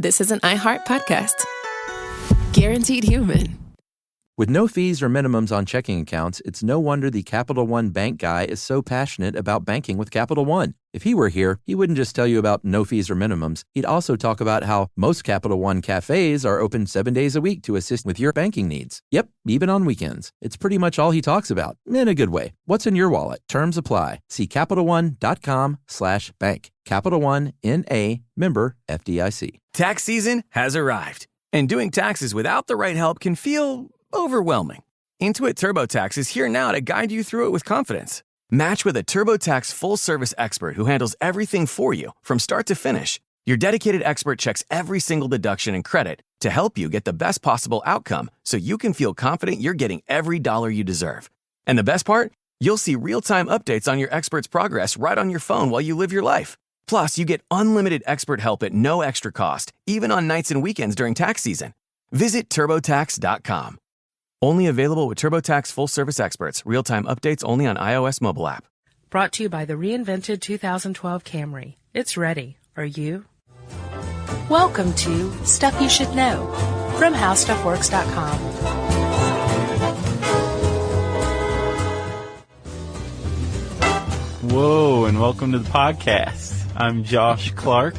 this is an iHeart podcast. Guaranteed human. With no fees or minimums on checking accounts, it's no wonder the Capital One bank guy is so passionate about banking with Capital One. If he were here, he wouldn't just tell you about no fees or minimums. He'd also talk about how most Capital One cafes are open 7 days a week to assist with your banking needs. Yep, even on weekends. It's pretty much all he talks about, in a good way. What's in your wallet? Terms apply. See CapitalOne.com/bank. Capital One, N.A., member FDIC. Tax season has arrived, and doing taxes without the right help can feel overwhelming. Intuit TurboTax is here now to guide you through it with confidence. Match with a TurboTax full-service expert who handles everything for you from start to finish. Your dedicated expert checks every single deduction and credit to help you get the best possible outcome so you can feel confident you're getting every dollar you deserve. And the best part? You'll see real-time updates on your expert's progress right on your phone while you live your life. Plus, you get unlimited expert help at no extra cost, even on nights and weekends during tax season. Visit TurboTax.com. Only available with TurboTax full-service experts. Real-time updates only on iOS mobile app. Brought to you by the reinvented 2012 Camry. It's ready. Are you? Welcome to Stuff You Should Know from HowStuffWorks.com. Whoa, and welcome to the podcast. I'm Josh Clark.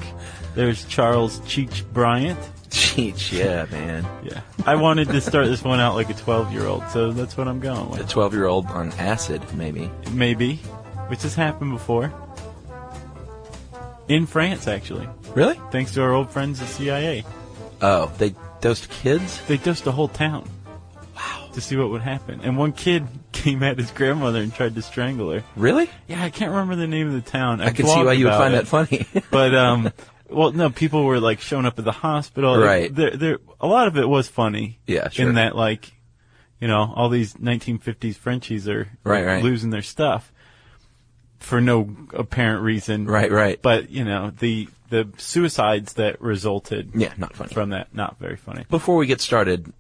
There's Charles Cheech Bryant. Cheech, yeah, man. Yeah. I wanted to start this one out like a 12-year-old, so that's what I'm going with. A 12-year-old on acid, maybe. Maybe. Which has happened before. In France, actually. Really? Thanks to our old friends, the CIA. Oh, they dosed kids? They dosed a whole town. Wow. To see what would happen. And one kid came at his grandmother and tried to strangle her. Really? Yeah, I can't remember the name of the town. I can see why you would find that funny. But, well, no, people were, like, showing up at the hospital. Right. A lot of it was funny. Yeah, sure. In that, like, you know, all these 1950s Frenchies are right. losing their stuff for no apparent reason. Right. But, you know, the suicides that resulted not funny. From that, not very funny. Before we get started,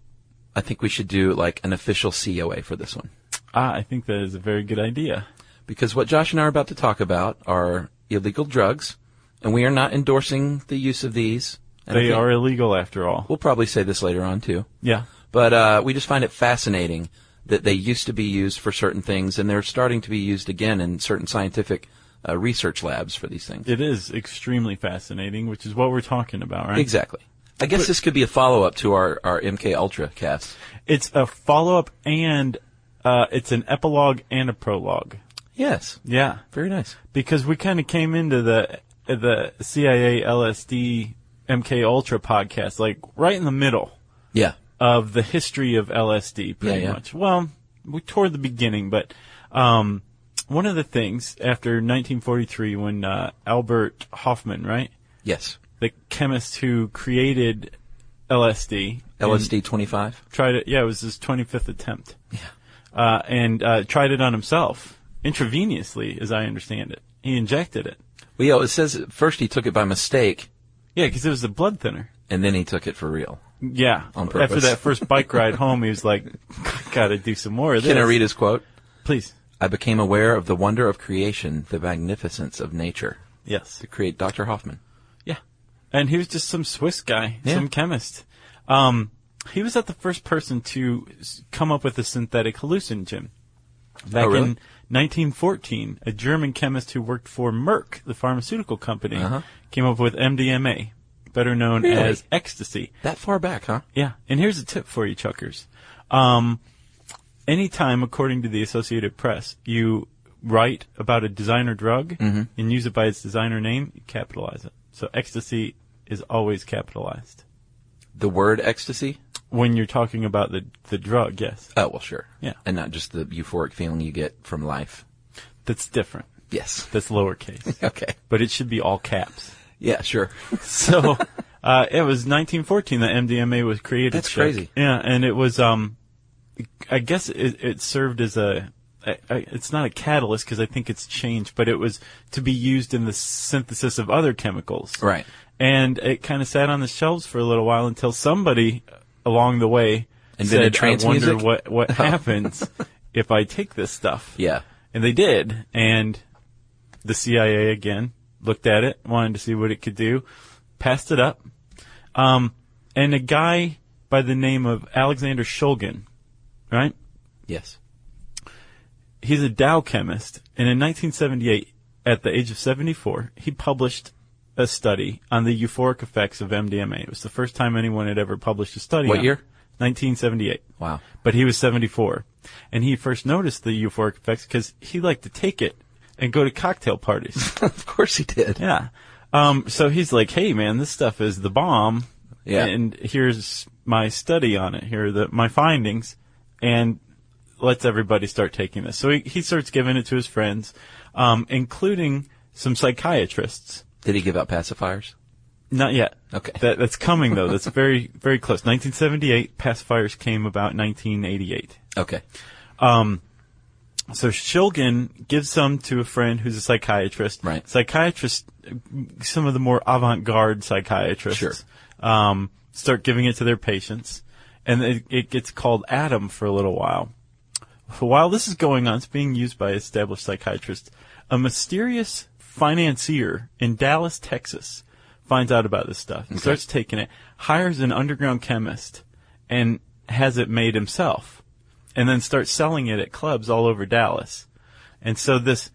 I think we should do, like, an official COA for this one. I think that is a very good idea. Because what Josh and I are about to talk about are illegal drugs. And we are not endorsing the use of these. They are illegal, after all. We'll probably say this later on, too. Yeah. But we just find it fascinating that they used to be used for certain things, and they're starting to be used again in certain scientific research labs for these things. It is extremely fascinating, which is what we're talking about, right? Exactly. I guess this could be a follow-up to our MK Ultra cast. It's a follow-up, and it's an epilogue and a prologue. Yes. Yeah. Very nice. Because we kind of came into the CIA LSD MK Ultra podcast, like right in the middle of the history of LSD, pretty much. Well, we toward the beginning, but one of the things after 1943 when Albert Hofmann, right? Yes. The chemist who created LSD. LSD 25? Tried it, it was his 25th attempt. Yeah. And tried it on himself, intravenously, as I understand it. He injected it. Well, it says at first he took it by mistake. Yeah, because it was a blood thinner. And then he took it for real. Yeah. On purpose. After that first bike ride home, he was like, gotta do some more of this. Can I read his quote? Please. I became aware of the wonder of creation, the magnificence of nature. Yes. To create Dr. Hoffman. Yeah. And he was just some Swiss guy, some chemist. He was not the first person to come up with a synthetic hallucinogen. Back in 1914, a German chemist who worked for Merck, the pharmaceutical company, came up with MDMA, better known as ecstasy. That far back, huh? Yeah. And here's a tip for you, Chuckers. Anytime, according to the Associated Press, you write about a designer drug and use it by its designer name, you capitalize it. So ecstasy is always capitalized. The word ecstasy? When you're talking about the drug, yes. Oh, well, sure. Yeah. And not just the euphoric feeling you get from life. That's different. Yes. That's lowercase. Okay. But it should be all caps. Yeah, sure. So, it was 1914 that MDMA was created. That's crazy. Yeah, and it was, I guess it served as it's not a catalyst because I think it's changed, but it was to be used in the synthesis of other chemicals. Right. And it kind of sat on the shelves for a little while until somebody along the way invented trance music? I wonder what happens if I take this stuff. Yeah. And they did. And the CIA, again, looked at it, wanted to see what it could do, passed it up. And a guy by the name of Alexander Shulgin, right? Yes. He's a Dow chemist, and in 1978, at the age of 74, he published a study on the euphoric effects of MDMA. It was the first time anyone had ever published a study on it. What year? 1978. Wow. But he was 74. And he first noticed the euphoric effects because he liked to take it and go to cocktail parties. Of course he did. Yeah. So he's like, hey, man, this stuff is the bomb. Yeah. And here's my study on it. Here are my findings. And lets everybody start taking this. So he starts giving it to his friends, including some psychiatrists. Did he give out pacifiers? Not yet. Okay. That's coming, though. That's very, very close. 1978, pacifiers came about 1988. Okay. So Shulgin gives some to a friend who's a psychiatrist. Right. Psychiatrists, some of the more avant-garde psychiatrists, Sure. Start giving it to their patients. And it gets called Adam for a little while. So while this is going on, it's being used by established psychiatrists. A mysterious financier in Dallas, Texas, finds out about this stuff and starts taking it, hires an underground chemist, and has it made himself, and then starts selling it at clubs all over Dallas. And so this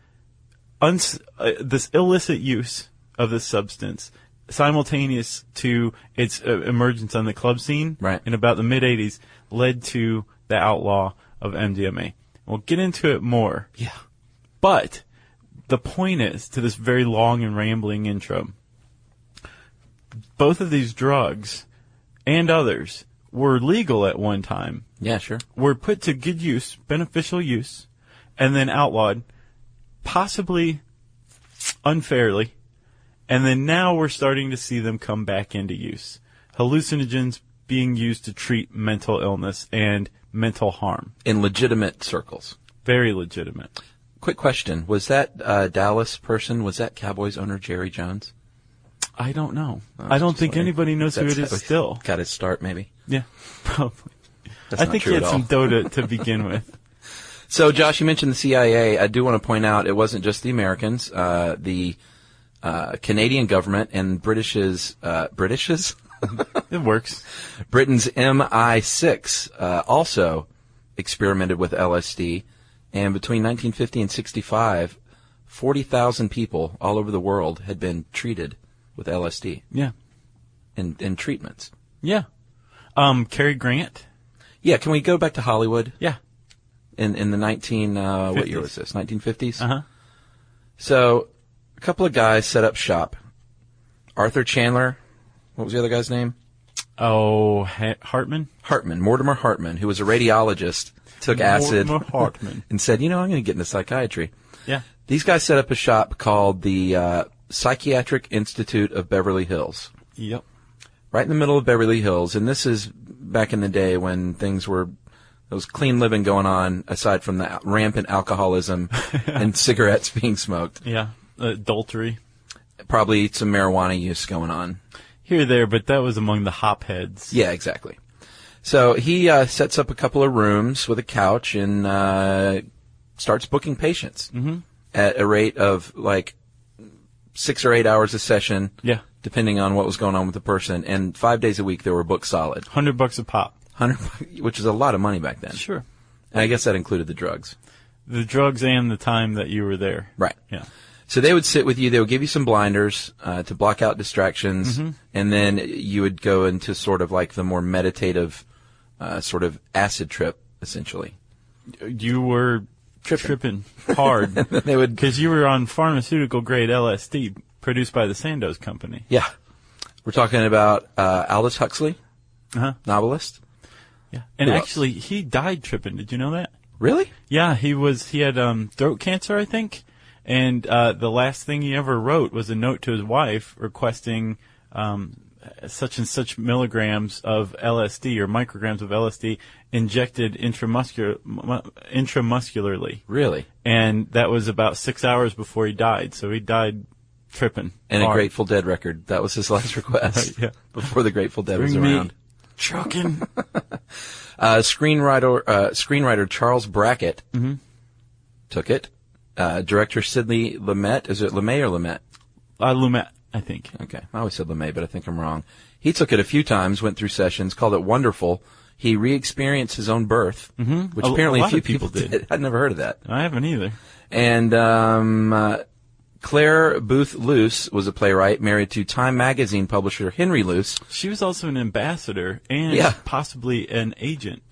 illicit use of this substance, simultaneous to its emergence on the club scene in about the mid-'80s, led to the outlaw of MDMA. We'll get into it more. Yeah. But the point is, to this very long and rambling intro, both of these drugs and others were legal at one time. Yeah, sure. Were put to good use, beneficial use, and then outlawed, possibly unfairly. And then now we're starting to see them come back into use. Hallucinogens being used to treat mental illness and mental harm. In legitimate circles. Very legitimate. Quick question. Was that Dallas person, was that Cowboys owner Jerry Jones? I don't know. I don't think anybody knows who it is still. Got his start, maybe? Yeah, probably. That's I not think true he had at all. some dough to begin with. So, Josh, you mentioned the CIA. I do want to point out it wasn't just the Americans. The Canadian government and British's It works. Britain's MI6 also experimented with LSD, and between 1950 and 65, 40,000 people all over the world had been treated with LSD. Yeah. In treatments. Yeah. Cary Grant. Yeah, can we go back to Hollywood? Yeah. In the what year 50s. was this? 1950s? Uh-huh. So, a couple of guys set up shop. Arthur Chandler, what was the other guy's name? Oh, Hartman? Mortimer Hartman, who was a radiologist, took acid Mortimer Hartman. and said, I'm going to get into psychiatry. Yeah. These guys set up a shop called the Psychiatric Institute of Beverly Hills. Yep. Right in the middle of Beverly Hills, and this is back in the day when there was clean living going on, aside from the rampant alcoholism and cigarettes being smoked. Yeah. Adultery. Probably some marijuana use going on. Here or there, but that was among the hopheads. Yeah, exactly. So he sets up a couple of rooms with a couch and starts booking patients at a rate of like 6 or 8 hours a session. Yeah. Depending on what was going on with the person. And 5 days a week they were booked solid. $100 a pop. Which is a lot of money back then. Sure. And I guess that included the drugs. The drugs and the time that you were there. Right. Yeah. So they would sit with you. They would give you some blinders to block out distractions. And then you would go into sort of like the more meditative sort of acid trip, essentially. You were tripping hard. They would, because you were on pharmaceutical grade LSD produced by the Sandoz Company. Yeah. We're talking about Aldous Huxley, novelist. Yeah. And Who actually, he died tripping. Did you know that? Really? Yeah, he had throat cancer, I think. And the last thing he ever wrote was a note to his wife requesting such and such milligrams of LSD or micrograms of LSD injected intramuscularly. Really? And that was about 6 hours before he died. So he died tripping. And hard. a Grateful Dead record. That was his last request. Yeah. Before the Grateful Dead was Bring me around. trucking. Screenwriter Charles Brackett took it. Director Sidney Lumet. Is it LeMay or Lumet? Lumet, I think. Okay. I always said LeMay, but I think I'm wrong. He took it a few times, went through sessions, called it wonderful. He re-experienced his own birth, which apparently a few people did. I'd never heard of that. I haven't either. And Claire Booth Luce was a playwright married to Time magazine publisher Henry Luce. She was also an ambassador and possibly an agent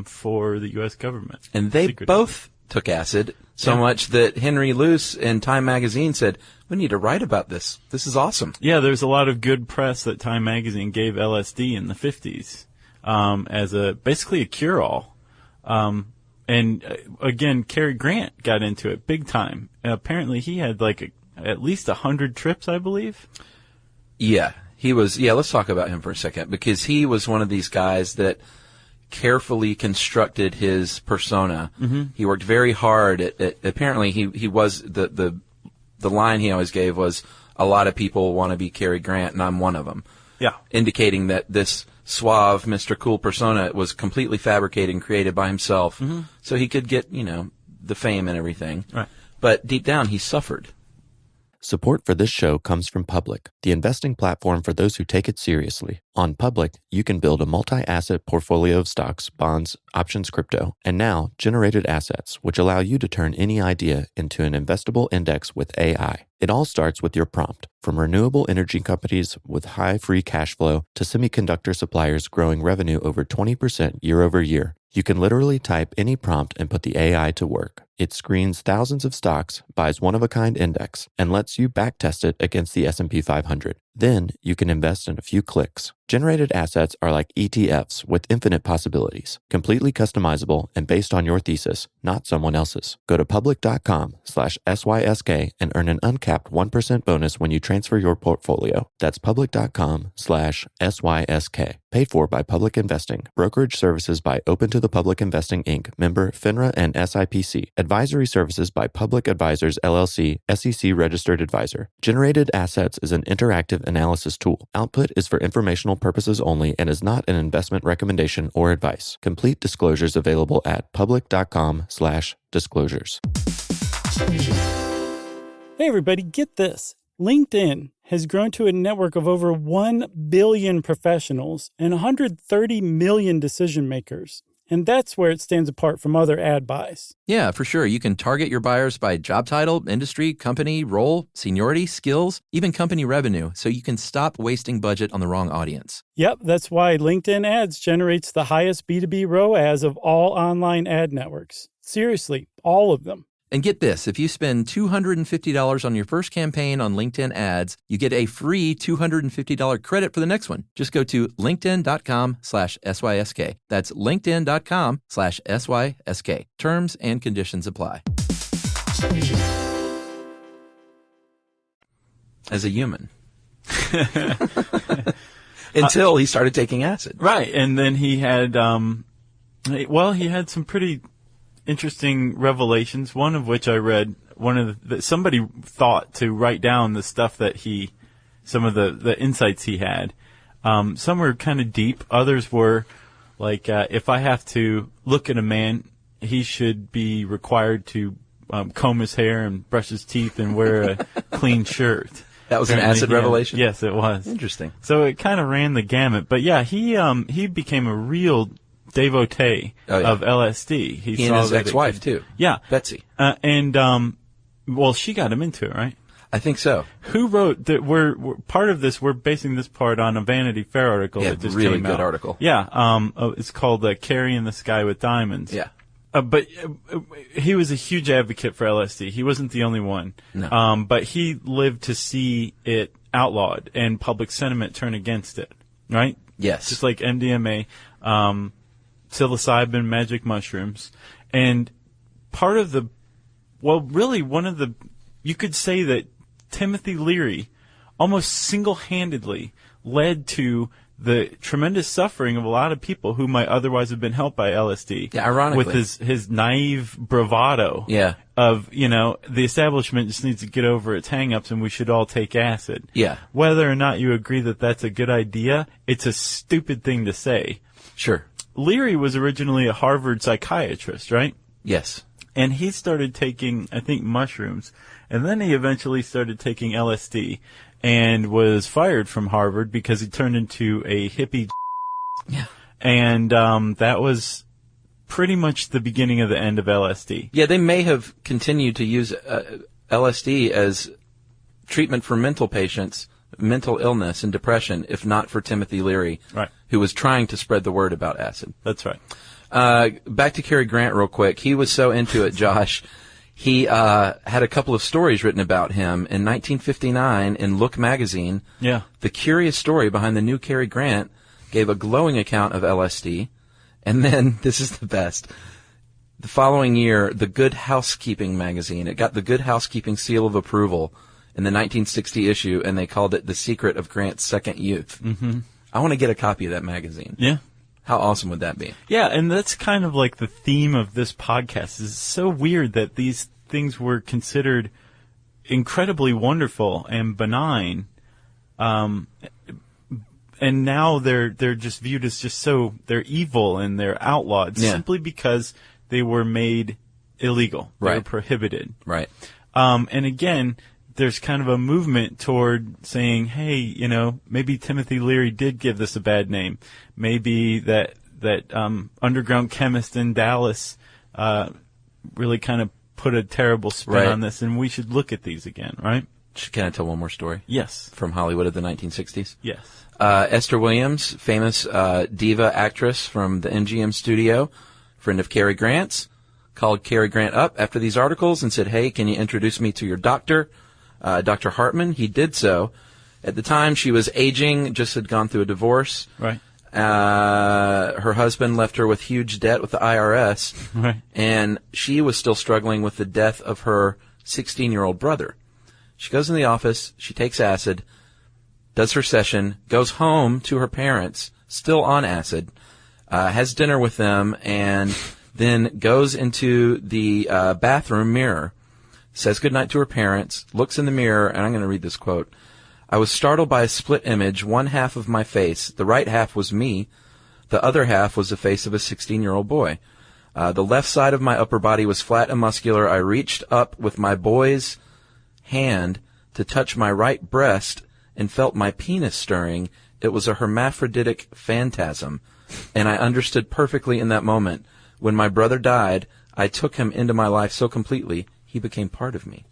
for the U.S. government. And they both took acid so much that Henry Luce and Time magazine said, we need to write about this. This is awesome. Yeah, there's a lot of good press that Time magazine gave LSD in the 50s as basically a cure-all. Again, Cary Grant got into it big time. Apparently, he had at least 100 trips, I believe. Yeah, he was. Yeah, let's talk about him for a second, because he was one of these guys that carefully constructed his persona. He worked very hard at apparently, he was the line he always gave was, a lot of people want to be Cary Grant, and I'm one of them. Yeah, indicating that this suave Mr. Cool persona was completely fabricated and created by himself, so he could get, the fame and everything. Right. But deep down, he suffered. Support for this show comes from Public, the investing platform for those who take it seriously. On Public, you can build a multi-asset portfolio of stocks, bonds, options, crypto, and now generated assets, which allow you to turn any idea into an investable index with AI. It all starts with your prompt, from renewable energy companies with high free cash flow to semiconductor suppliers growing revenue over 20% year over year. You can literally type any prompt and put the AI to work. It screens thousands of stocks, buys one-of-a-kind index, and lets you backtest it against the S&P 500. Then you can invest in a few clicks. Generated assets are like ETFs with infinite possibilities, completely customizable and based on your thesis, not someone else's. Go to public.com/SYSK and earn an uncapped 1% bonus when you transfer your portfolio. That's public.com/SYSK. Paid for by Public Investing. Brokerage services by Open to the Public Investing, Inc., member FINRA and SIPC. Advisory services by Public Advisors, LLC, SEC registered advisor. Generated Assets is an interactive analysis tool. Output is for informational purposes only and is not an investment recommendation or advice. Complete disclosures available at public.com/disclosures. Hey everybody, get this. LinkedIn has grown to a network of over 1 billion professionals and 130 million decision makers. And that's where it stands apart from other ad buys. Yeah, for sure. You can target your buyers by job title, industry, company, role, seniority, skills, even company revenue, so you can stop wasting budget on the wrong audience. Yep, that's why LinkedIn Ads generates the highest B2B ROAS of all online ad networks. Seriously, all of them. And get this, if you spend $250 on your first campaign on LinkedIn Ads, you get a free $250 credit for the next one. Just go to linkedin.com/SYSK. That's linkedin.com/SYSK. Terms and conditions apply. As a human. Until he started taking acid. Right, and then he had, he had some pretty interesting revelations, one of which I read, somebody thought to write down the stuff that some of the insights he had. Some were kind of deep, others were like, if I have to look at a man, he should be required to comb his hair and brush his teeth and wear a clean shirt. That was apparently an acid revelation? Yes, it was. Interesting. So it kind of ran the gamut. But yeah, he became a real devotee of LSD. He and his ex-wife, too. Yeah. Betsy. She got him into it, right? I think so. Who wrote that? We're part of this. We're basing this part on a Vanity Fair article that just really came out. Good article. Yeah. It's called "Carrie in the Sky with Diamonds." Yeah. But he was a huge advocate for LSD. He wasn't the only one. No. But he lived to see it outlawed and public sentiment turn against it. Right? Yes. Just like MDMA. Psilocybin, magic mushrooms, and one of you could say that Timothy Leary almost single-handedly led to the tremendous suffering of a lot of people who might otherwise have been helped by LSD. Yeah, ironically. With his naive bravado. Yeah. Of, the establishment just needs to get over its hang-ups and we should all take acid. Yeah. Whether or not you agree that that's a good idea, it's a stupid thing to say. Sure. Leary was originally a Harvard psychiatrist, right? Yes. And he started taking, I think, mushrooms, and then he eventually started taking LSD. and was fired from Harvard because he turned into a hippie. Yeah. And that was pretty much the beginning of the end of LSD. Yeah, they may have continued to use LSD as treatment for mental patients, mental illness and depression, if not for Timothy Leary, Right. who was trying to spread the word about acid. That's right. Back to Cary Grant real quick. He was so into it, Josh. He had a couple of stories written about him. In 1959, in Look magazine, Yeah. the curious story behind the new Cary Grant gave a glowing account of LSD. And then, this is the best, the following year, the Good Housekeeping magazine, it got the Good Housekeeping seal of approval in the 1960 issue, and they called it The Secret of Grant's Second Youth. Mm-hmm. I want to get a copy of that magazine. Yeah. How awesome would that be? Yeah, and that's kind of like the theme of this podcast. It's so weird that these things were considered incredibly wonderful and benign, and now they're just viewed as just so they're evil and they're outlawed simply because they were made illegal. They were prohibited. Right. And again, there's kind of a movement toward saying, hey, you know, maybe Timothy Leary did give this a bad name. Maybe that underground chemist in Dallas really kind of put a terrible spin on this, and we should look at these again, right? Can I tell one more story? Yes. From Hollywood of the 1960s? Yes. Esther Williams, famous diva actress from the MGM studio, friend of Cary Grant's, called Cary Grant up after these articles and said, hey, can you introduce me to your doctor, Dr. Hartman? He did so. At the time, she was aging, just had gone through a divorce. Right. Her husband left her with huge debt with the IRS. Right. And she was still struggling with the death of her 16-year-old brother. She goes in the office, she takes acid, does her session, goes home to her parents, still on acid, has dinner with them, and then goes into the bathroom mirror, says goodnight to her parents, looks in the mirror, and I'm going to read this quote. I was startled by a split image, one half of my face. The right half was me. The other half was the face of a 16-year-old boy. The left side of my upper body was flat and muscular. I reached up with my boy's hand to touch my right breast and felt my penis stirring. It was a hermaphroditic phantasm, and I understood perfectly in that moment. When my brother died, I took him into my life so completely, he became part of me.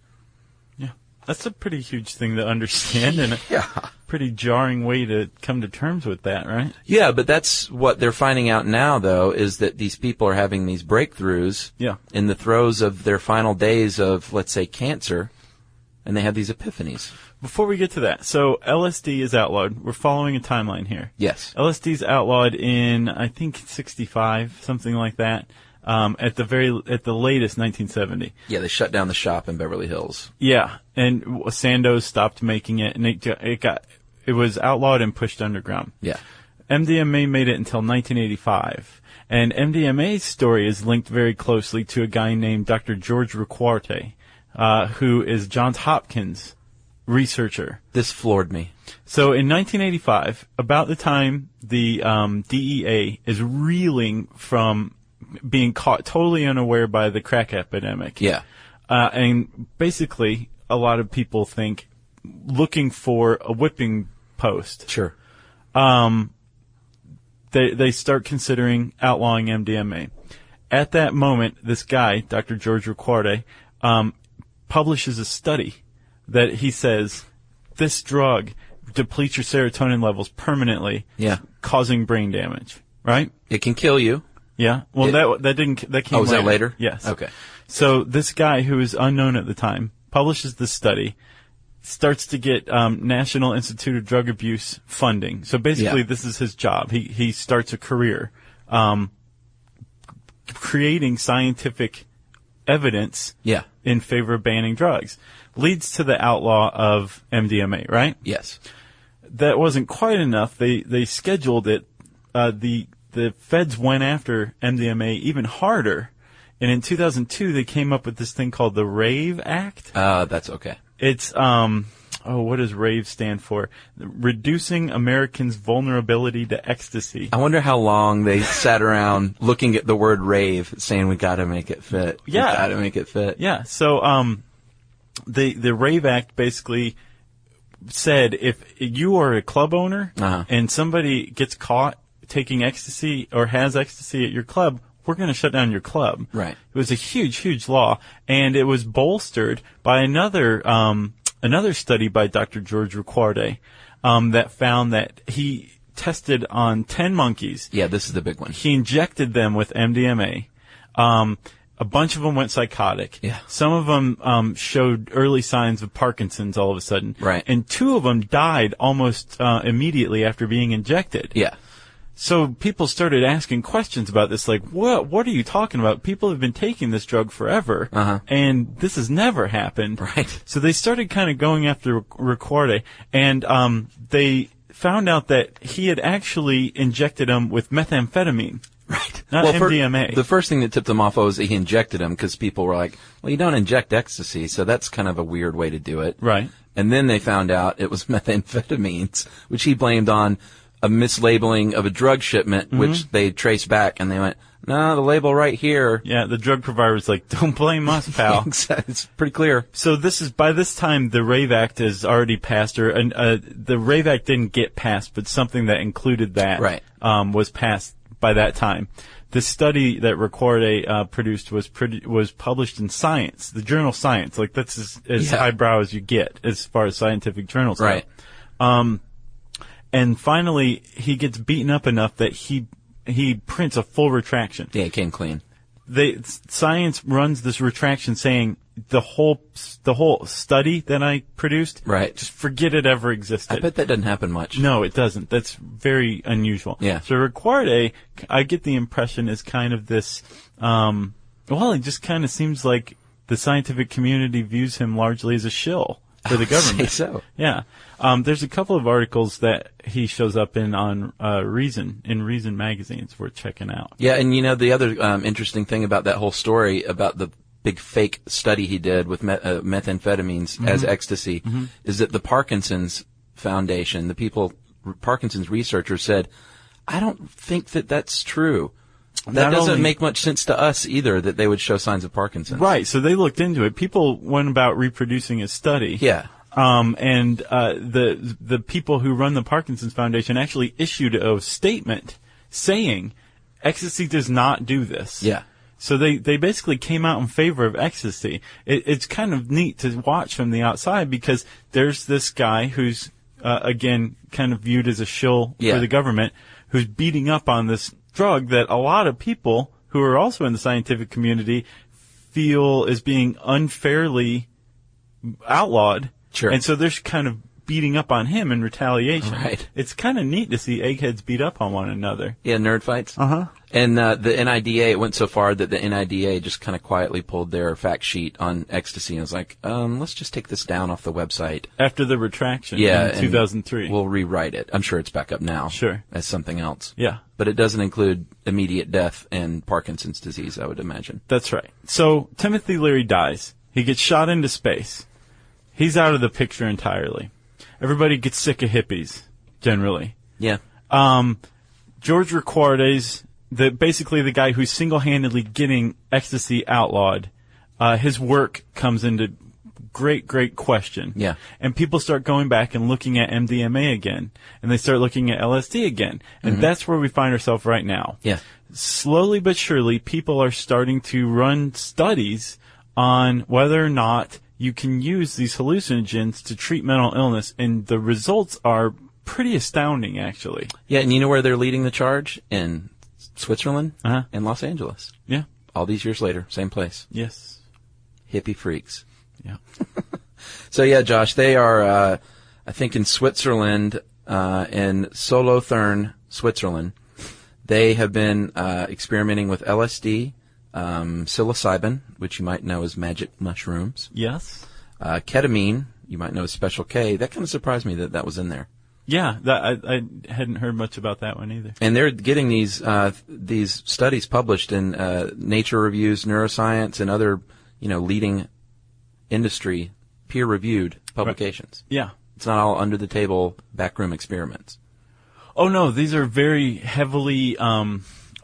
Yeah. That's a pretty huge thing to understand and a pretty jarring way to come to terms with that, right? Yeah, but that's what they're finding out now, though, is that these people are having these breakthroughs in the throes of their final days of, let's say, cancer, and they have these epiphanies. Before we get to that, so LSD is outlawed. We're following a timeline here. Yes. LSD is outlawed in, I think, 65, something like that. At the latest 1970. Yeah, they shut down the shop in Beverly Hills. Yeah, and Sandoz stopped making it, and it was outlawed and pushed underground. Yeah. MDMA made it until 1985, and MDMA's story is linked very closely to a guy named Dr. George Riquarte, who is Johns Hopkins researcher. This floored me. So in 1985, about the time the DEA is reeling from being caught totally unaware by the crack epidemic. Yeah. And basically, a lot of people think looking for a whipping post. Sure. They start considering outlawing MDMA. At that moment, this guy, Dr. George Riquarte, publishes a study that he says this drug depletes your serotonin levels permanently, causing brain damage. Right? It can kill you. Yeah. Well, that came later. Oh, was that later? Yes. Okay. So this guy, who is unknown at the time, publishes this study, starts to get National Institute of Drug Abuse funding. So basically, this is his job. He starts a career creating scientific evidence in favor of banning drugs. Leads to the outlaw of MDMA, right? Yes. That wasn't quite enough. They scheduled it. The feds went after MDMA even harder, and in 2002 they came up with this thing called the RAVE Act. That's okay. It's what does RAVE stand for? Reducing Americans' Vulnerability to Ecstasy. I wonder how long they sat around looking at the word rave, saying we got to make it fit. Yeah, we got to make it fit. Yeah. So the RAVE Act basically said if you are a club owner Uh-huh. and somebody gets caught taking ecstasy or has ecstasy at your club, we're going to shut down your club. Right. It was a huge, huge law, and it was bolstered by another study by Dr. George Ricordi that found that he tested on 10 monkeys. Yeah, this is the big one. He injected them with MDMA. A bunch of them went psychotic. Yeah. Some of them showed early signs of Parkinson's all of a sudden. Right. And 2 of them died almost immediately after being injected. Yeah. So people started asking questions about this, like, what are you talking about? People have been taking this drug forever, and this has never happened. Right. So they started kind of going after Ricordi, and they found out that he had actually injected them with methamphetamine. Right. Not MDMA. The first thing that tipped them off was that he injected them because people were like, well, you don't inject ecstasy, so that's kind of a weird way to do it. Right. And then they found out it was methamphetamines, which he blamed on a mislabeling of a drug shipment, which they traced back, and they went, no, the label right here. Yeah, the drug provider was like, don't blame us, pal. It's pretty clear. So by this time, the Rave Act has already passed, or the Rave Act didn't get passed, but something that included that was passed by that time. The study that Ricordi produced was published in Science, the journal Science. Like, that's as highbrow as you get as far as scientific journals go. Right. And finally, he gets beaten up enough that he prints a full retraction. Yeah, it came clean. Science runs this retraction saying the whole study that I produced, right, just forget it ever existed. I bet that doesn't happen much. No, it doesn't. That's very unusual. Yeah. So Ricordi, I get the impression, is kind of this, it just kind of seems like the scientific community views him largely as a shill for the government. Say so. Yeah. There's a couple of articles that he shows up on Reason magazines worth checking out. Yeah, and the other interesting thing about that whole story about the big fake study he did with methamphetamines as ecstasy is that the Parkinson's Foundation, Parkinson's researchers said, I don't think that that's true. That doesn't make much sense to us either, that they would show signs of Parkinson's. Right, so they looked into it. People went about reproducing his study. Yeah. And the people who run the Parkinson's Foundation actually issued a statement saying ecstasy does not do this. Yeah. So they basically came out in favor of ecstasy. It's kind of neat to watch from the outside because there's this guy who's, again, kind of viewed as a shill for the government, who's beating up on this drug that a lot of people who are also in the scientific community feel is being unfairly outlawed. Sure. And so they're kind of beating up on him in retaliation. Right. It's kind of neat to see eggheads beat up on one another. Yeah, nerd fights. Uh-huh. And the NIDA, it went so far that the NIDA just kind of quietly pulled their fact sheet on ecstasy and was like, let's just take this down off the website. After the retraction in 2003. We'll rewrite it. I'm sure it's back up now. Sure. As something else. Yeah. But it doesn't include immediate death and Parkinson's disease, I would imagine. That's right. So Timothy Leary dies. He gets shot into space. He's out of the picture entirely. Everybody gets sick of hippies, generally. Yeah. George Ricordi's, basically the guy who's single-handedly getting ecstasy outlawed, his work comes into great question. Yeah. And people start going back and looking at MDMA again, and they start looking at LSD again. And that's where we find ourselves right now. Yeah. Slowly but surely, people are starting to run studies on whether or not you can use these hallucinogens to treat mental illness, and the results are pretty astounding, actually. Yeah, and you know where they're leading the charge? In Switzerland and Los Angeles. Yeah. All these years later, same place. Yes. Hippie freaks. Yeah. So, yeah, Josh, they are, I think, in Switzerland, in Solothurn, Switzerland. They have been experimenting with LSD, psilocybin, which you might know as magic mushrooms. Yes. Ketamine, you might know as Special K. That kind of surprised me that was in there. Yeah, I hadn't heard much about that one either. And they're getting these studies published in Nature Reviews, Neuroscience, and other leading industry peer-reviewed publications. Right. Yeah. It's not all under-the-table backroom experiments. Oh, no, these are very heavily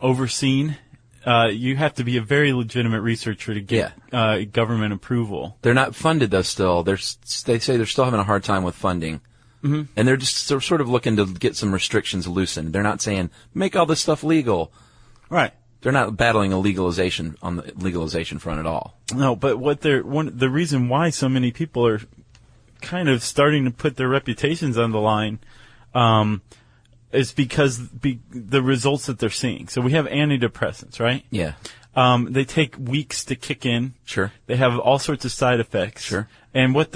overseen. You have to be a very legitimate researcher to get government approval. They're not funded, though, still. They say they're still having a hard time with funding. And they're just sort of looking to get some restrictions loosened. They're not saying, make all this stuff legal. Right. They're not battling a legalization on the legalization front at all. No, but the reason why so many people are kind of starting to put their reputations on the line is because the results that they're seeing. So we have antidepressants, right? Yeah. They take weeks to kick in. Sure. They have all sorts of side effects. Sure. And what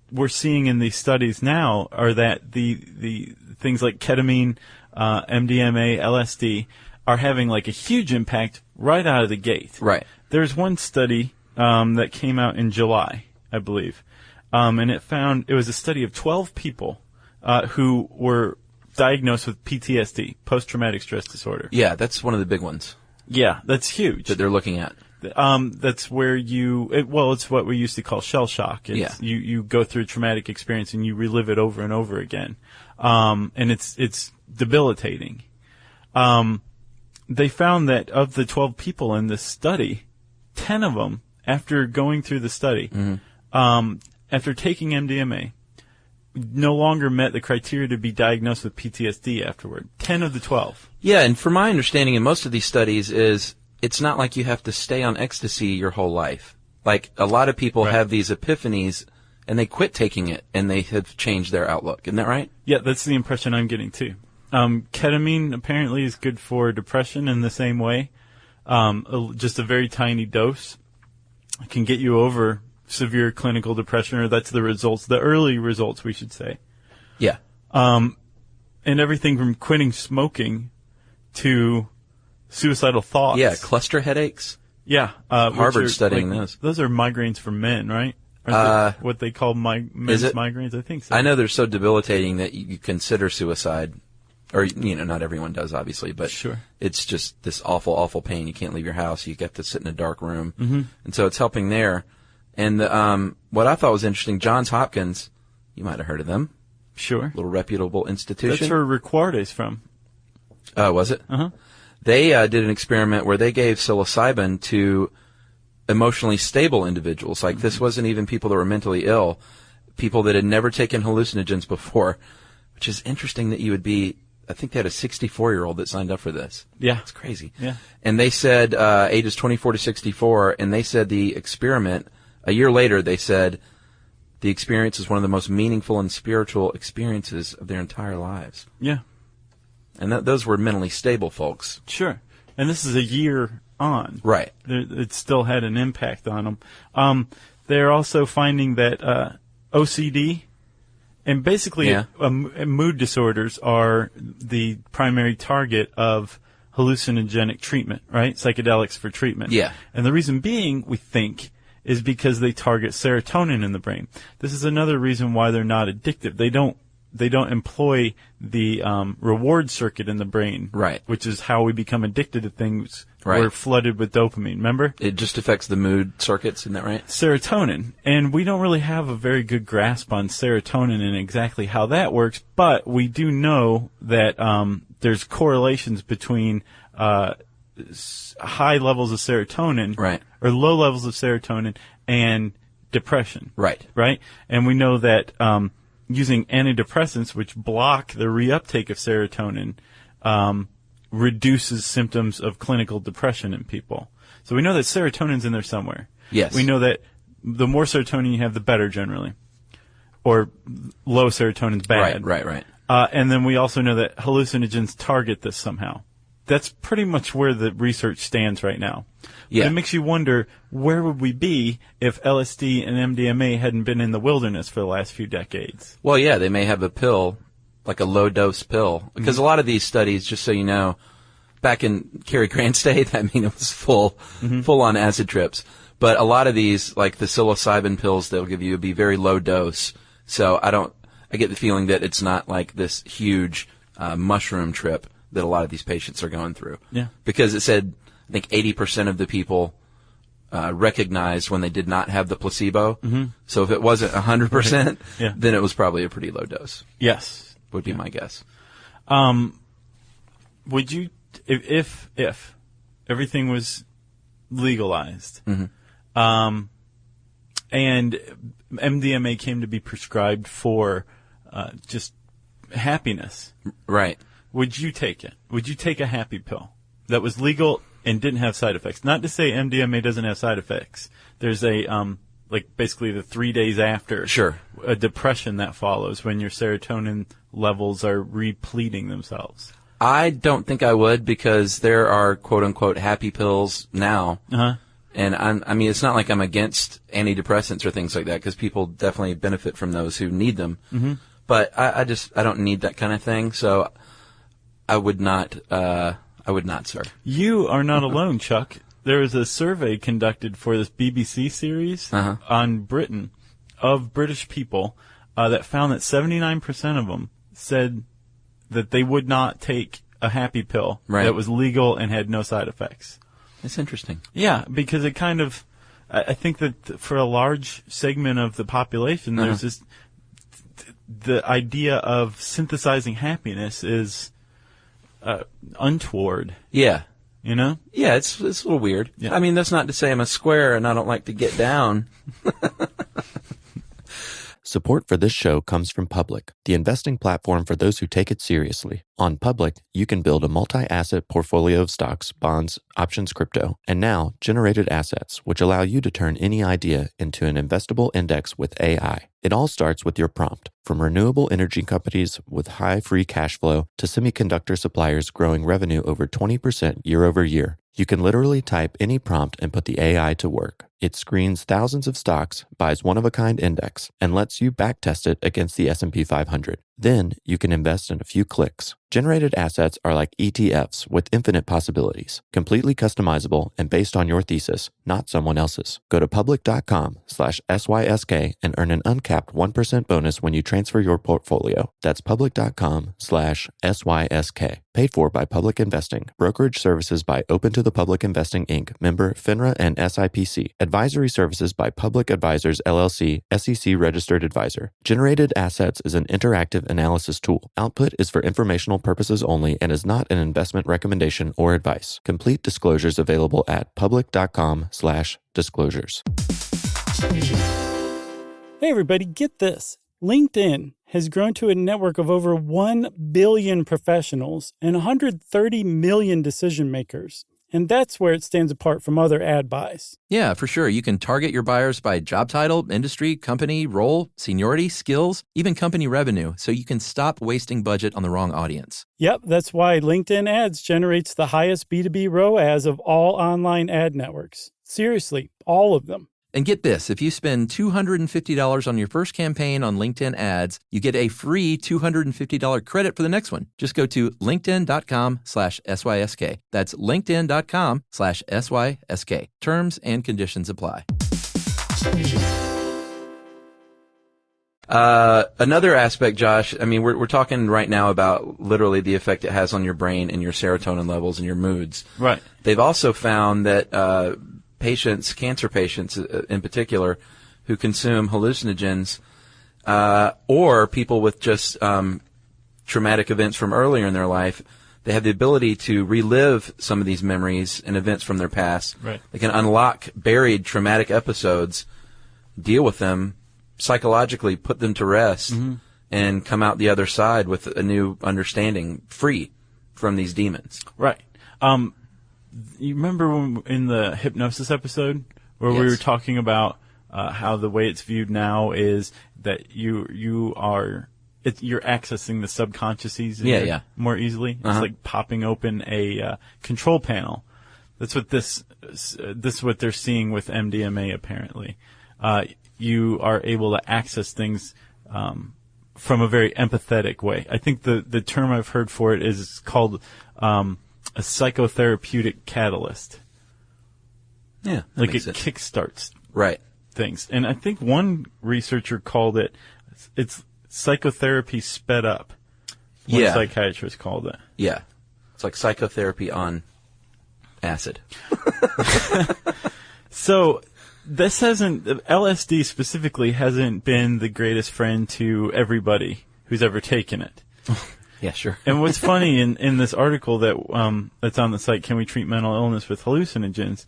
we're seeing in these studies now are that the things like ketamine, MDMA, LSD are having like a huge impact right out of the gate. Right. There's one study that came out in July, I believe, and it was a study of 12 people who were diagnosed with PTSD, post-traumatic stress disorder. Yeah, that's one of the big ones Yeah, that's huge. that they're looking at. That's where it's what we used to call shell shock. You go through a traumatic experience and you relive it over and over again. And it's debilitating. They found that of the 12 people in this study, 10 of them, after going through the study, after taking MDMA, no longer met the criteria to be diagnosed with PTSD afterward. 10 of the 12. Yeah, and from my understanding in most of these studies is it's not like you have to stay on ecstasy your whole life. Like, a lot of people have these epiphanies, and they quit taking it, and they have changed their outlook. Isn't that right? Yeah, that's the impression I'm getting, too. Ketamine apparently is good for depression in the same way. Just a very tiny dose can get you over severe clinical depression, or that's the early results, we should say. Yeah. And everything from quitting smoking to suicidal thoughts. Yeah, cluster headaches. Yeah. Harvard's studying those. Those are migraines for men, right? What they call men's migraines? I think so. I know they're so debilitating that you consider suicide. Or, not everyone does, obviously, but sure. It's just this awful, awful pain. You can't leave your house. You get to sit in a dark room. And so it's helping there. And what I thought was interesting, Johns Hopkins, you might have heard of them. Sure. A little reputable institution. That's where Rick Warde's from. Oh, was it? Uh-huh. They did an experiment where they gave psilocybin to emotionally stable individuals. Like, this wasn't even people that were mentally ill, people that had never taken hallucinogens before, which is interesting that you would be. I think they had a 64-year-old that signed up for this. Yeah. It's crazy. Yeah. And they said, ages 24 to 64, and they said the experiment, a year later, they said the experience is one of the most meaningful and spiritual experiences of their entire lives. Yeah. And those were mentally stable folks. Sure. And this is a year on. Right. It still had an impact on them. They're also finding that OCD and basically mood disorders are the primary target of hallucinogenic treatment, right? Psychedelics for treatment. Yeah. And the reason being, we think, is because they target serotonin in the brain. This is another reason why they're not addictive. They don't employ the reward circuit in the brain, right? Which is how we become addicted to things. Right. We're flooded with dopamine. Remember? It just affects the mood circuits, isn't that right? Serotonin, and we don't really have a very good grasp on serotonin and exactly how that works. But we do know that there's correlations between high levels of serotonin, right, or low levels of serotonin, and depression, right, right. And we know that using antidepressants, which block the reuptake of serotonin, reduces symptoms of clinical depression in people. So we know that serotonin's in there somewhere. Yes. We know that the more serotonin you have, the better generally. Or low serotonin's bad. Right. And then we also know that hallucinogens target this somehow. That's pretty much where the research stands right now. Yeah. But it makes you wonder, where would we be if LSD and MDMA hadn't been in the wilderness for the last few decades? Well, yeah, they may have a pill, like a low-dose pill. Because a lot of these studies, just so you know, back in Cary Grant's day, it was full-on acid trips. But a lot of these, like the psilocybin pills they'll give you, would be very low dose. So I get the feeling that it's not like this huge mushroom trip that a lot of these patients are going through. Yeah. Because it said, I think 80% of the people recognized when they did not have the placebo. Mm-hmm. So if it wasn't 100%, yeah, then it was probably a pretty low dose. Yes. Would be my guess. Would you, if everything was legalized, and MDMA came to be prescribed for just happiness. Right. Would you take it? Would you take a happy pill that was legal and didn't have side effects? Not to say MDMA doesn't have side effects. There's a like basically the 3 days after a depression that follows when your serotonin levels are repleting themselves. I don't think I would, because there are quote unquote happy pills now. And I mean, it's not like I'm against antidepressants or things like that, because people definitely benefit from those who need them. But I don't need that kind of thing. So I would not, sir. You are not alone, Chuck. There was a survey conducted for this BBC series on Britain of British people that found that 79% of them said that they would not take a happy pill that was legal and had no side effects. It's interesting. Yeah, because it kind of, I think that for a large segment of the population, there's this, the idea of synthesizing happiness is untoward. Yeah. You know? Yeah, it's a little weird. Yeah. I mean, that's not to say I'm a square and I don't like to get down. Support for this show comes from Public, the investing platform for those who take it seriously. On Public, you can build a multi-asset portfolio of stocks, bonds, options, crypto, and now generated assets, which allow you to turn any idea into an investable index with AI. It all starts with your prompt, from renewable energy companies with high free cash flow to semiconductor suppliers growing revenue over 20% year over year. You can literally type any prompt and put the AI to work. It screens thousands of stocks, buys one-of-a-kind index, and lets you backtest it against the S&P 500. Then you can invest in a few clicks. Generated assets are like ETFs with infinite possibilities, completely customizable and based on your thesis, not someone else's. Go to public.com/SYSK and earn an uncapped 1% bonus when you transfer your portfolio. That's public.com/SYSK. Paid for by Public Investing. Brokerage services by Open to the Public Investing, Inc., member FINRA and SIPC. Advisory services by Public Advisors, LLC, SEC registered advisor. Generated Assets is an interactive analysis tool. Output is for informational purposes only and is not an investment recommendation or advice. Complete disclosures available at public.com/disclosures. Hey everybody, get this. LinkedIn has grown to a network of over 1 billion professionals and 130 million decision makers. And that's where it stands apart from other ad buys. Yeah, for sure. You can target your buyers by job title, industry, company, role, seniority, skills, even company revenue, so you can stop wasting budget on the wrong audience. Yep, that's why LinkedIn Ads generates the highest B2B ROAS of all online ad networks. Seriously, all of them. And get this, if you spend $250 on your first campaign on LinkedIn Ads, you get a free $250 credit for the next one. Just go to linkedin.com/SYSK. That's linkedin.com/SYSK. Terms and conditions apply. Another aspect, Josh, I mean, we're talking right now about literally the effect it has on your brain and your serotonin levels and your moods. Right. They've also found that patients, cancer patients in particular, who consume hallucinogens, or people with just traumatic events from earlier in their life, they have the ability to relive some of these memories and events from their past. Right. They can unlock buried traumatic episodes, deal with them psychologically, put them to rest, and come out the other side with a new understanding, free from these demons. Right. You remember when, in the hypnosis episode where we were talking about how the way it's viewed now is that you're accessing the subconscious more easily. It's like popping open a control panel. That's what this is what they're seeing with MDMA apparently. You are able to access things from a very empathetic way. I think the term I've heard for it is called a psychotherapeutic catalyst. Yeah, like it kickstarts things. And I think one researcher called it's psychotherapy sped up. One psychiatrist called it. Yeah. It's like psychotherapy on acid. So this LSD specifically hasn't been the greatest friend to everybody who's ever taken it. Yeah, sure. And what's funny in this article that that's on the site, Can We Treat Mental Illness with Hallucinogens?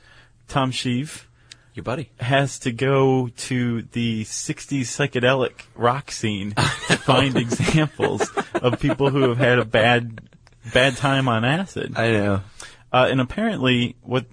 Tom Sheave Your buddy. has to go to the 60s psychedelic rock scene to find examples of people who have had a bad time on acid. I know. And apparently what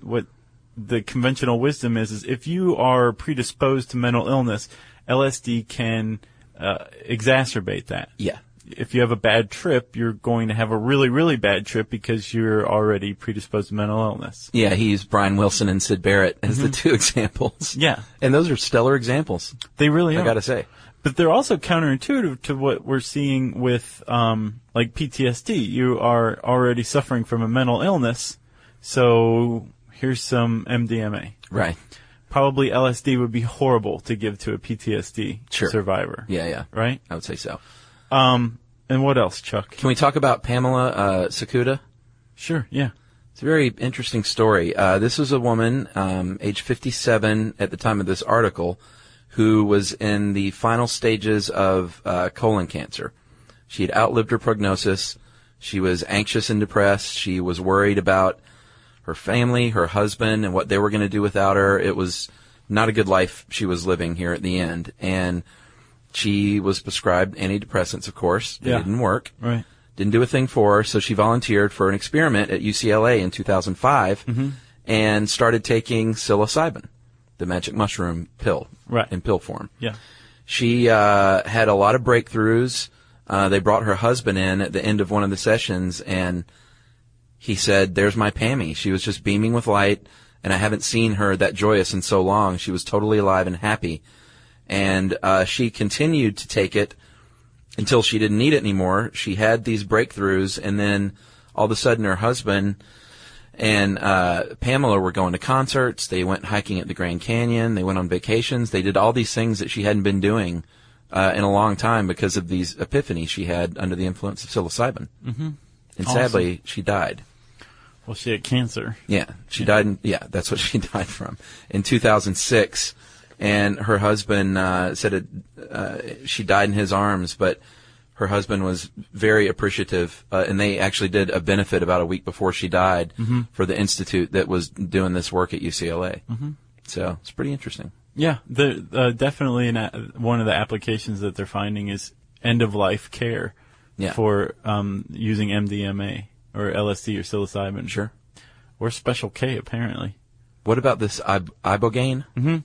the conventional wisdom is if you are predisposed to mental illness, LSD can exacerbate that. Yeah. If you have a bad trip, you're going to have a really, really bad trip because you're already predisposed to mental illness. Yeah, he used Brian Wilson and Sid Barrett as the two examples. Yeah. And those are stellar examples. They really are. I gotta say. But they're also counterintuitive to what we're seeing with, like PTSD. You are already suffering from a mental illness, so here's some MDMA. Right. Probably LSD would be horrible to give to a PTSD survivor. Yeah. Right? I would say so. And what else, Chuck? Can we talk about Pamela Sakuda? Sure, yeah. It's a very interesting story. This was a woman, age 57 at the time of this article, who was in the final stages of colon cancer. She had outlived her prognosis. She was anxious and depressed. She was worried about her family, her husband, and what they were going to do without her. It was not a good life she was living here at the end. And she was prescribed antidepressants, of course. They didn't work. Right. Didn't do a thing for her, so she volunteered for an experiment at UCLA in 2005 and started taking psilocybin, the magic mushroom pill, in pill form. Yeah. She had a lot of breakthroughs. They brought her husband in at the end of one of the sessions, and he said, "There's my Pammy." She was just beaming with light, and I haven't seen her that joyous in so long. She was totally alive and happy. And she continued to take it until she didn't need it anymore. She had these breakthroughs, and then all of a sudden her husband and Pamela were going to concerts. They went hiking at the Grand Canyon. They went on vacations. They did all these things that she hadn't been doing in a long time because of these epiphanies she had under the influence of psilocybin. Mm-hmm. And sadly, she died. Well, she had cancer. Yeah, she died. That's what she died from in 2006. And her husband said she died in his arms, but her husband was very appreciative, and they actually did a benefit about a week before she died for the institute that was doing this work at UCLA. Mm-hmm. So it's pretty interesting. Yeah, definitely one of the applications that they're finding is end-of-life care for using MDMA or LSD or psilocybin. Sure. Or Special K, apparently. What about this ibogaine? Mm-hmm.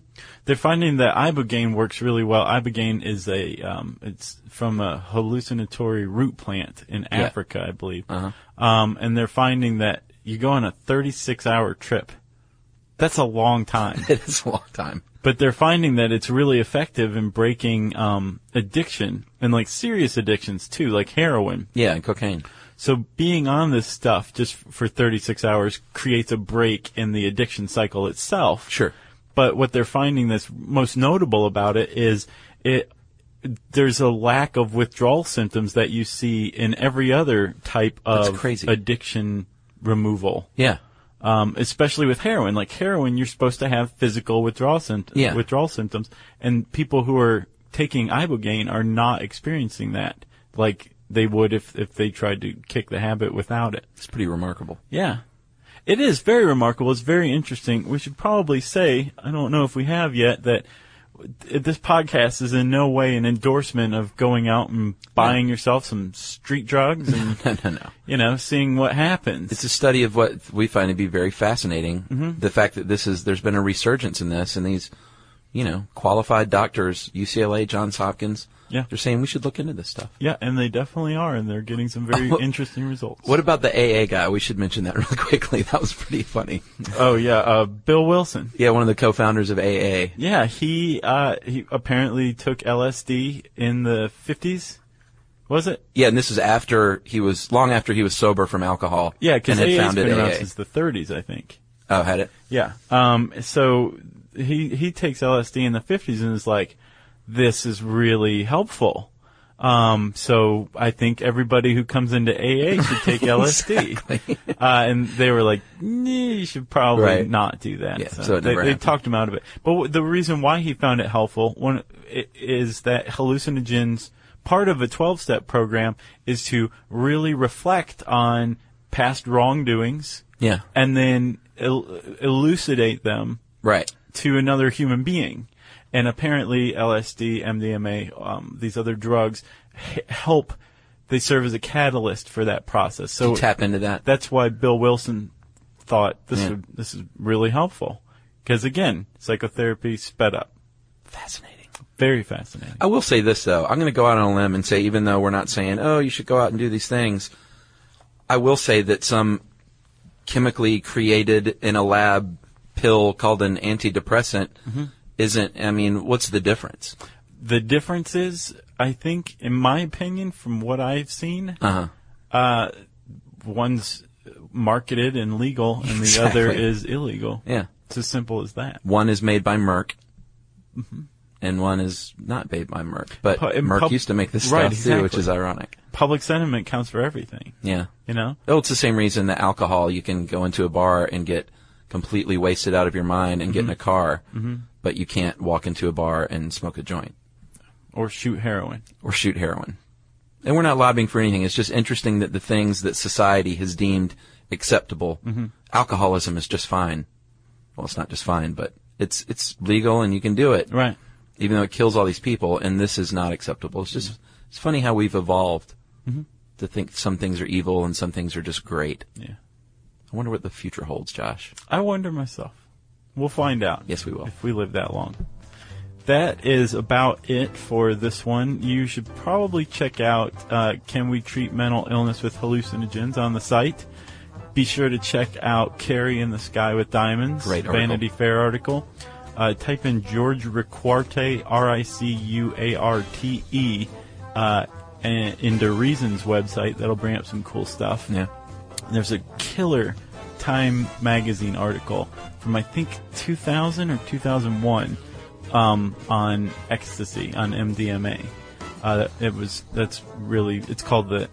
They're finding that ibogaine works really well. Ibogaine is it's from a hallucinatory root plant in Africa, I believe. Uh-huh. And they're finding that you go on a 36-hour trip. That's a long time. It is a long time. But they're finding that it's really effective in breaking addiction, and like serious addictions too, like heroin. Yeah, and cocaine. So being on this stuff just for 36 hours creates a break in the addiction cycle itself. Sure. But what they're finding that's most notable about it is there's a lack of withdrawal symptoms that you see in every other type of addiction removal. Yeah. Especially with heroin. Like heroin, you're supposed to have physical withdrawal symptoms. And people who are taking ibogaine are not experiencing that like they would if they tried to kick the habit without it. It's pretty remarkable. Yeah. It is very remarkable. It's very interesting. We should probably say, I don't know if we have yet, that this podcast is in no way an endorsement of going out and buying yourself some street drugs and, no. Seeing what happens. It's a study of what we find to be very fascinating. Mm-hmm. The fact that there's been a resurgence in this, and these, qualified doctors, UCLA, Johns Hopkins, they're saying we should look into this stuff. Yeah, and they definitely are, and they're getting some very interesting results. What about the AA guy? We should mention that really quickly. That was pretty funny. Oh, yeah, Bill Wilson. Yeah, one of the co-founders of AA. Yeah, he apparently took LSD in the 50s. Was it? Yeah, and this is long after he was sober from alcohol. Yeah, because AA has been around since the 30s, I think. Oh, had it? Yeah. So he takes LSD in the 50s and is like, this is really helpful. So I think everybody who comes into AA should take LSD. Exactly. And they were like, you should probably not do that. Yeah, so it never they talked him out of it. But the reason why he found it helpful is that hallucinogens, part of a 12-step program, is to really reflect on past wrongdoings. Yeah. And then elucidate them Right. to another human being. And apparently LSD, MDMA, these other drugs help. They serve as a catalyst for that process. So you tap into that. That's why Bill Wilson thought this is really helpful. Because, again, psychotherapy sped up. Fascinating. Very fascinating. I will say this, though. I'm going to go out on a limb and say, even though we're not saying, oh, you should go out and do these things, I will say that some chemically created in a lab pill called an antidepressant isn't, I mean, what's the difference? The difference is, I think, in my opinion, from what I've seen, one's marketed and legal and the other is illegal. Yeah. It's as simple as that. One is made by Merck, and one is not made by Merck. But Merck used to make this stuff, too, which is ironic. Public sentiment counts for everything. Yeah. You know? Oh, it's the same reason that alcohol, you can go into a bar and get completely wasted out of your mind and get in a car, but you can't walk into a bar and smoke a joint. Or shoot heroin. And we're not lobbying for anything. It's just interesting that the things that society has deemed acceptable, alcoholism is just fine. Well, it's not just fine, but it's legal and you can do it. Right. Even though it kills all these people, and this is not acceptable. It's just, it's funny how we've evolved to think some things are evil and some things are just great. Yeah. I wonder what the future holds, Josh. I wonder myself. We'll find out. Yes, we will. If we live that long. That is about it for this one. You should probably check out Can We Treat Mental Illness with Hallucinogens on the site. Be sure to check out Carrie in the Sky with Diamonds. Great article. Vanity Fair article. Type in George Ricuarte, Ricuarte, into Reason's website. That'll bring up some cool stuff. Yeah. There's a killer Time magazine article from, I think, 2000 or 2001 on ecstasy, on MDMA. It's called the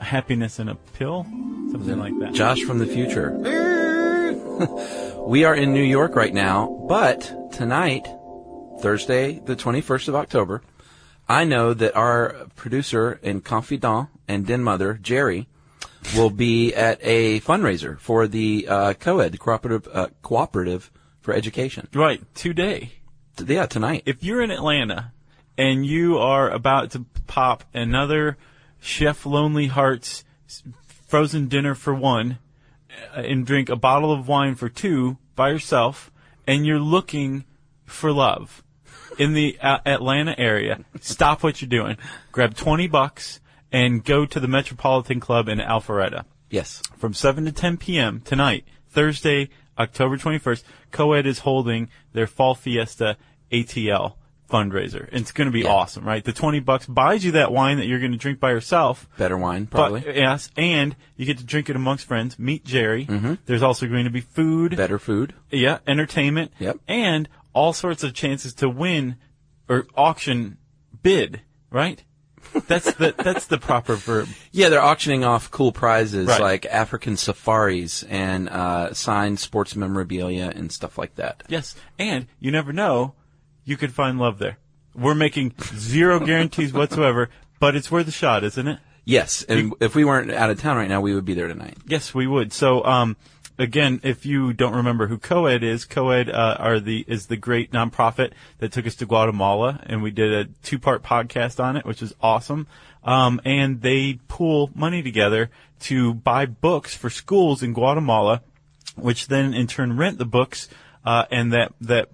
Happiness in a Pill, something like that. Josh from the future. We are in New York right now, but tonight, Thursday, the 21st of October, I know that our producer and confidant and den mother, Jerry, will be at a fundraiser for the COED, Cooperative for Education. Right, today. Yeah, tonight. If you're in Atlanta and you are about to pop another Chef Lonely Hearts frozen dinner for one and drink a bottle of wine for two by yourself, and you're looking for love in the Atlanta area, stop what you're doing, grab $20 and go to the Metropolitan Club in Alpharetta. Yes. From 7 to 10 p.m. tonight, Thursday, October 21st, COED is holding their Fall Fiesta ATL fundraiser. It's going to be awesome, right? The $20 buys you that wine that you're going to drink by yourself. Better wine, probably. But, yes, and you get to drink it amongst friends. Meet Jerry. There's also going to be food. Better food. Yeah, entertainment. Yep. And all sorts of chances to win or auction bid, right? That's the proper verb. Yeah, they're auctioning off cool prizes Right. like African safaris and signed sports memorabilia and stuff like that. Yes, and you never know, you could find love there. We're making zero guarantees whatsoever, but it's worth a shot, isn't it? Yes, and if we weren't out of town right now, we would be there tonight. Yes, we would. So, again, if you don't remember who COED is, COED is the great nonprofit that took us to Guatemala, and we did a 2-part podcast on it, which is awesome. And they pool money together to buy books for schools in Guatemala, which then in turn rent the books. And that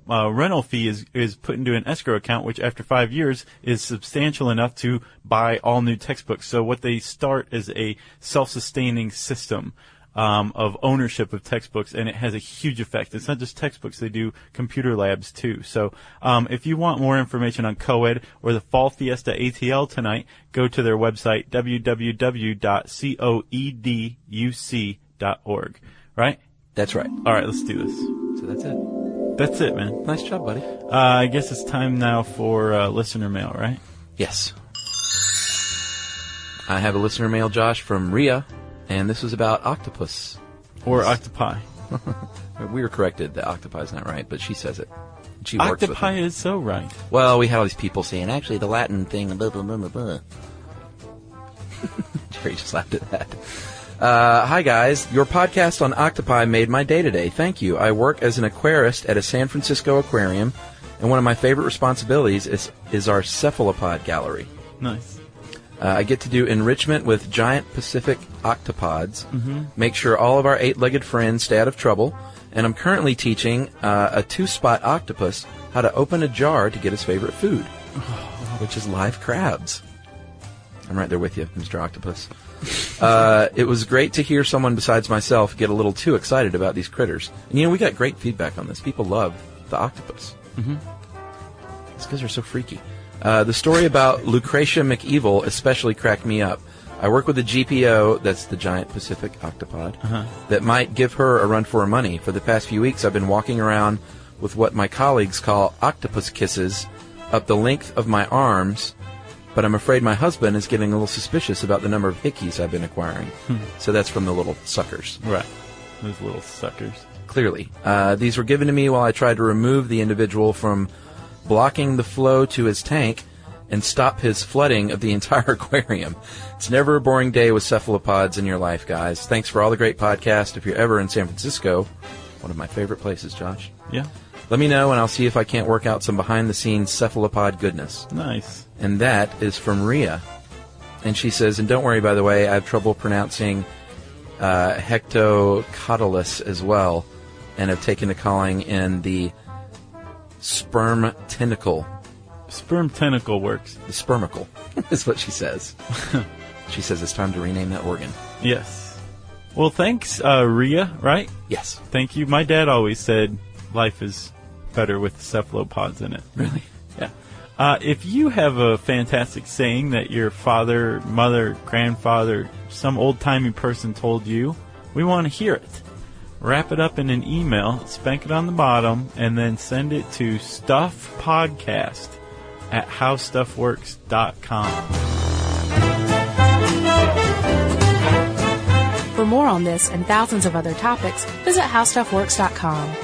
rental fee is put into an escrow account, which after 5 years is substantial enough to buy all new textbooks. So what they start is a self-sustaining system of ownership of textbooks, and it has a huge effect. It's not just textbooks; they do computer labs too. So if you want more information on COED or the Fall Fiesta ATL tonight, go to their website www.coeduc.org. Right? That's right. All right, let's do this. So that's it. That's it, man. Nice job, buddy. I guess it's time now for listener mail, right? Yes. I have a listener mail, Josh, from Rhea, and this was about octopus. Or octopi. We were corrected that octopi is not right, but she says it. She works with Octopi it. is so right. Well, we had all these people saying, actually, the Latin thing, blah, blah, blah, blah, blah. Jerry just laughed at that. Hi, guys. Your podcast on octopi made my day today. Thank you. I work as an aquarist at a San Francisco aquarium, and one of my favorite responsibilities is our cephalopod gallery. Nice. I get to do enrichment with giant Pacific octopods, make sure all of our 8-legged friends stay out of trouble, and I'm currently teaching a 2-spot octopus how to open a jar to get his favorite food, which is live crabs. I'm right there with you, Mr. Octopus. It was great to hear someone besides myself get a little too excited about these critters. And, we got great feedback on this. People love the octopus. It's because they're so freaky. The story about Lucretia McEvil especially cracked me up. I work with a GPO, that's the giant Pacific octopod, that might give her a run for her money. For the past few weeks, I've been walking around with what my colleagues call octopus kisses up the length of my arms, but I'm afraid my husband is getting a little suspicious about the number of hickeys I've been acquiring. So that's from the little suckers. Right. Those little suckers. Clearly. These were given to me while I tried to remove the individual from blocking the flow to his tank and stop his flooding of the entire aquarium. It's never a boring day with cephalopods in your life, guys. Thanks for all the great podcasts. If you're ever in San Francisco, one of my favorite places, Josh. Yeah. Let me know, and I'll see if I can't work out some behind-the-scenes cephalopod goodness. Nice. And that is from Rhea. And she says, and don't worry, by the way, I have trouble pronouncing Hectocotylus as well, and have taken to calling in the sperm tentacle. Sperm tentacle works. The spermicle is what she says. She says it's time to rename that organ. Yes. Well, thanks, Rhea, right? Yes. Thank you. My dad always said life is better with cephalopods in it. Really? Yeah. If you have a fantastic saying that your father, mother, grandfather, some old-timey person told you, we want to hear it. Wrap it up in an email, spank it on the bottom, and then send it to stuffpodcast@howstuffworks.com. For more on this and thousands of other topics, visit howstuffworks.com.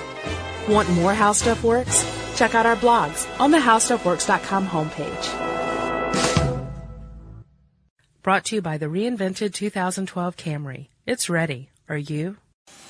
Want more How Stuff Works? Check out our blogs on the howstuffworks.com homepage. Brought to you by the reinvented 2012 Camry. It's ready. Are you?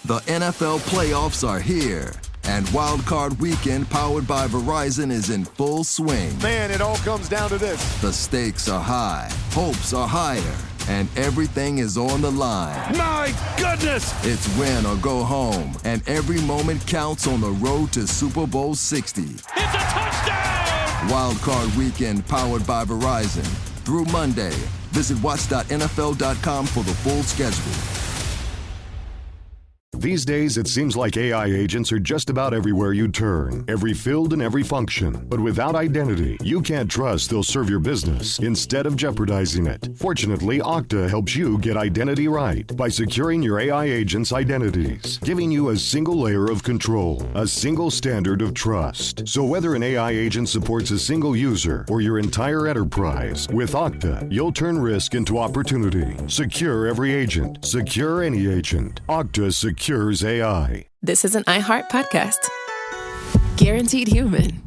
The NFL playoffs are here, and Wild Card Weekend, powered by Verizon, is in full swing. Man, it all comes down to this. The stakes are high, hopes are higher, and everything is on the line. My goodness! It's win or go home, and every moment counts on the road to Super Bowl 60. It's a touchdown! Wild Card Weekend, powered by Verizon. Through Monday. Visit watch.nfl.com for the full schedule. These days, it seems like AI agents are just about everywhere you turn, every field and every function. But without identity, you can't trust they'll serve your business instead of jeopardizing it. Fortunately, Okta helps you get identity right by securing your AI agents' identities, giving you a single layer of control, a single standard of trust. So whether an AI agent supports a single user or your entire enterprise, with Okta, you'll turn risk into opportunity. Secure every agent. Secure any agent. Okta secures AI. This is an iHeart podcast. Guaranteed human.